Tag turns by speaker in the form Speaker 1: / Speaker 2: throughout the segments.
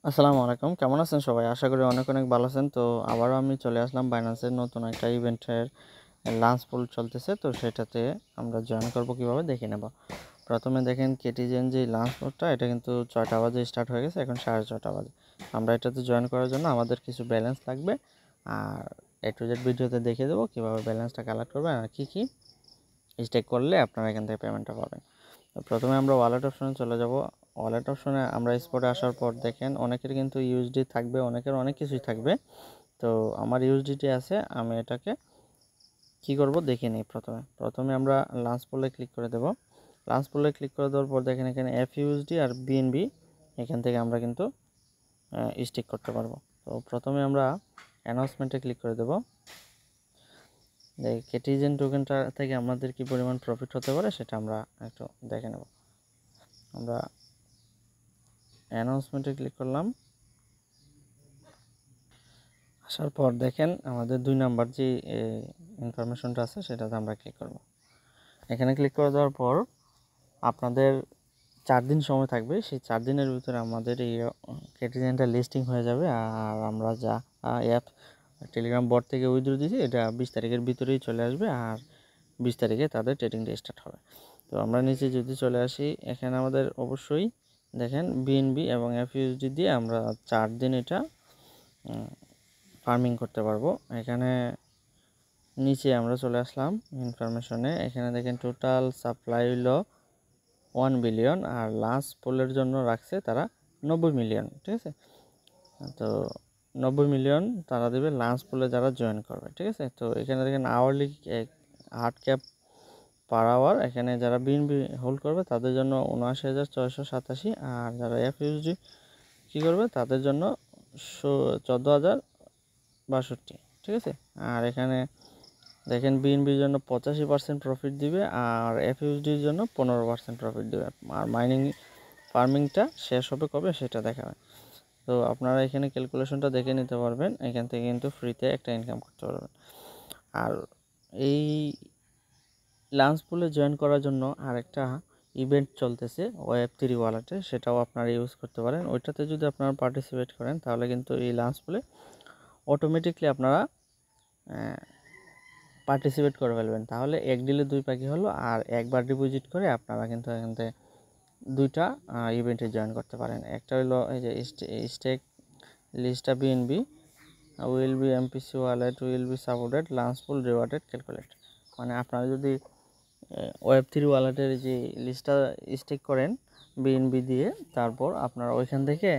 Speaker 1: আসসালামু আলাইকুম। কেমন আছেন সবাই? আশা করি অনেক ভালো আছেন। তো আবারও আমি চলে আসলাম বাইন্যান্সের নতুন একটা ইভেন্টের লাঞ্চ পুল চলতেছে। তো সেটাতে আমরা জয়েন করব কিভাবে দেখে নেব। প্রথমে দেখেন কেটিজেন যে লাঞ্চ পুলটা এটা কিন্তু ৬টা বাজে স্টার্ট হয়ে গেছে, এখন ৬:৩০ বাজে। আমরা এটাতে জয়েন করার জন্য আমাদের কিছু ব্যালেন্স লাগবে, আর A to Z ভিডিওতে দেখিয়ে দেবো কীভাবে ব্যালেন্সটা কালেক্ট করবেন আর কী স্টেক করলে আপনারা এখান থেকে পেমেন্টটা পাবেন। তো প্রথমে আমরা ওয়ালেট অপশনে চলে যাব। ওয়ালেট অপশনে আমরা স্পটে আসার পর দেখেন অনেকের কিন্তু ইউএসডি থাকবে, অনেকের অনেক কিছুই থাকবে। তো আমার ইউএসডিটি আছে, আমি এটাকে কি করব দেখে নিই। প্রথমে আমরা লাঞ্চ পুলে ক্লিক করে দেব। লাঞ্চ পুলে ক্লিক করে দেওয়ার পর দেখেন এখানে FUSD আর BNB এখান থেকে আমরা কিন্তু স্টিক করতে পারবো। তো প্রথমে আমরা অ্যানাউন্সমেন্টে ক্লিক করে দেব। কেটিজেন টোকেনটা থেকে আমাদের কি পরিমাণ প্রফিট হতে পারে সেটা আমরা একটু দেখে নেব। আমরা অ্যানাউন্সমেন্টে ক্লিক করলাম। আসার পর দেখেন আমাদের 2 নাম্বার যে ইনফরমেশনটা আছে সেটাতে আমরা ক্লিক করব। এখানে ক্লিক করে দেওয়ার পর আপনাদের 4 দিন সময় থাকবে। সেই 4 দিনের ভিতরে আমাদের এই কেটিজেনটা লিস্টিং হয়ে যাবে। আর আমরা যা অ্যাপ টেলিগ্রাম বট থেকে উইথড্র দিয়েছি এটা 20 তারিখের ভিতরেই চলে আসবে, আর 20 তারিখে তাদের ট্রেডিংটা স্টার্ট হবে। তো আমরা নিচে যদি চলে আসি, এখানে আমাদের অবশ্যই দেখেন BNB এবং FUSD দিয়ে আমরা 4 দিন এটা ফার্মিং করতে পারবো। এখানে নিচে আমরা চলে আসলাম ইনফরমেশনে। এখানে দেখেন টোটাল সাপ্লাই হলো 1 বিলিয়ন, আর লাস্ট পোলের জন্য রাখছে তারা 90 মিলিয়ন। ঠিক আছে, তো 90 মিলিয়ন তারা দেবে লাঞ্চ পোলে যারা জয়েন করবে। ঠিক আছে, তো এখানে দেখেন hourly hard cap per hour, এখানে যারা BNB হোল্ড করবে তাদের জন্য ৭৯,৬৮৭, আর যারা FUSD কী করবে তাদের জন্য ১৪,০৬২। ঠিক আছে, আর এখানে দেখেন BNBর জন্য 85% প্রফিট দিবে, আর FUSDর জন্য 15% প্রফিট দিবে। আর ফার্মিংটা শেষ হবে কবে সেটা দেখাবে। তো আপনারা এখানে ক্যালকুলেশনটা দেখে নিতে পারবেন। এখান থেকে কিন্তু ফ্রিতে একটা ইনকাম করতে পারবেন। আর এই লাঞ্চ পুলে জয়েন করার জন্য আরেকটা ইভেন্ট চলতেছে Web3 ওয়ালেটে, সেটাও আপনারা ইউজ করতে পারেন। ওইটাতে যদি আপনারা পার্টিসিপেট করেন তাহলে কিন্তু এই লাঞ্চ পুলে অটোমেটিকলি আপনারা পার্টিসিপেট করে ফেলবেন। তাহলে এক ডিলে 2 পাখি হলো, আর একবার ডিপোজিট করে আপনারা কিন্তু এখান থেকে 2টা ইভেন্টে জয়েন করতে পারেন। একটা হলো এই যে stake Lista BNB will be MPC wallet will be supported launch pool rewarded calculate. মানে আপনারা যদি Web3 ওয়ালেটের যে লিস্টটা স্টেক করেন BNB দিয়ে, তারপর আপনারা ওইখান থেকে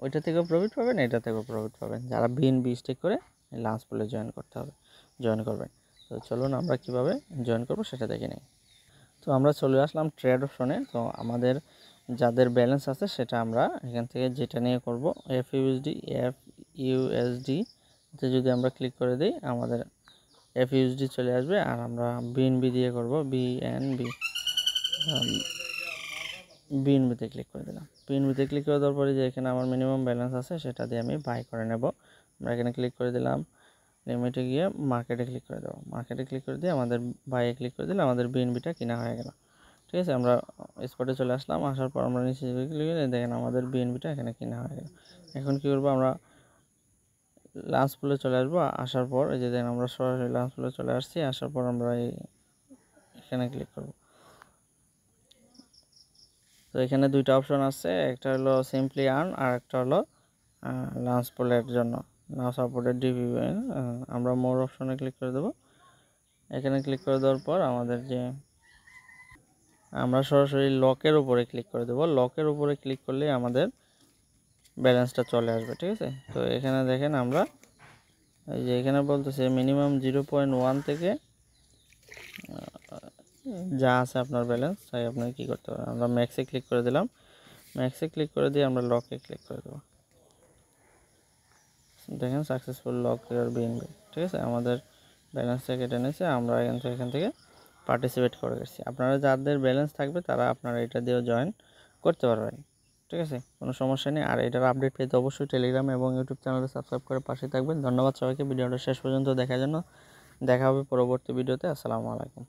Speaker 1: ওইটা থেকেও প্রফিট পাবেন, এটা থেকেও প্রফিট পাবেন। যারা BNB স্টেক করে লাঞ্চ পুলে জয়েন করবেন। তো চলুন আমরা কিভাবে জয়েন করব সেটা দেখে নিই। তো আমরা চলে আসলাম ট্রেড অপশনে। তো আমাদের যাদের ব্যালেন্স আছে সেটা আমরা এখান থেকে যেটা নিয়ে করব FUSD তে যদি আমরা ক্লিক করে দিই আমাদের FUSD চলে আসবে, আর আমরা BNB দিয়ে করব BNBতে ক্লিক করে দিলাম। BNBতে ক্লিক করে দেওয়ার পরে যে এখানে আমার মিনিমাম ব্যালেন্স আছে সেটা দিয়ে আমি বাই করে নেব। আমরা এখানে ক্লিক করে দিলাম, লিমিটে গিয়ে মার্কেটে ক্লিক করে দেবো। মার্কেটে ক্লিক করে দিয়ে আমাদের বাইয়ে ক্লিক করে দিলে আমাদের BNBটা কেনা হয়ে গেল। ঠিক আছে, আমরা স্পটে চলে আসলাম। আসার পর আমরা নিচে ক্লিক করে দেখেন আমাদের BNBটা এখানে কেনা হয়ে গেল। এখন কী করবো, আমরা লাঞ্চ পুলে চলে আসবো। আসার পর এই যে দেখেন আমরা সরাসরি লাঞ্চ পুলে চলে আসছি। আসার পর আমরা এখানে ক্লিক করব। তো এখানে 2টা অপশন আছে, একটা হলো সিম্পলি আর্ন আর একটা হলো লাঞ্চ পুলের জন্য নাও সাপোর্টেড DVN। আমরা মোর অপশনে ক্লিক করে দেবো। এখানে ক্লিক করে দেওয়ার পর আমাদের যে আমরা সরাসরি লকের উপরে ক্লিক করে দেবো। লকের উপরে ক্লিক করলে আমাদের ব্যালেন্সটা চলে আসবে। ঠিক আছে, তো এখানে দেখেন আমরা এই যে এখানে বলতেছে মিনিমাম 0.1 থেকে যা আছে আপনার ব্যালেন্স তাই আপনি কী করতে পারেন। আমরা ম্যাক্সে ক্লিক করে দিলাম। ম্যাক্সে ক্লিক করে দিয়ে আমরা লকে ক্লিক করে দেবো। দেখেন সাকসেসফুল লক ইওর BNB। ঠিক আছে, আমাদের ব্যালেন্সটা কেটে নিয়েছে, আমরা এখান থেকে পার্টিসিপেট করে গেছি। আপনারা যাদের ব্যালেন্স থাকবে তারা আপনারা এটা দিয়েও জয়েন করতে পারবেন। ঠিক আছে, কোনো সমস্যা নেই। আর এটার আপডেট পেতে অবশ্যই টেলিগ্রাম এবং ইউটিউব চ্যানেলে সাবস্ক্রাইব করে পাশে থাকবেন। ধন্যবাদ সবাইকে ভিডিওটা শেষ পর্যন্ত দেখার জন্য। দেখা হবে পরবর্তী ভিডিওতে। আসসালামু আলাইকুম।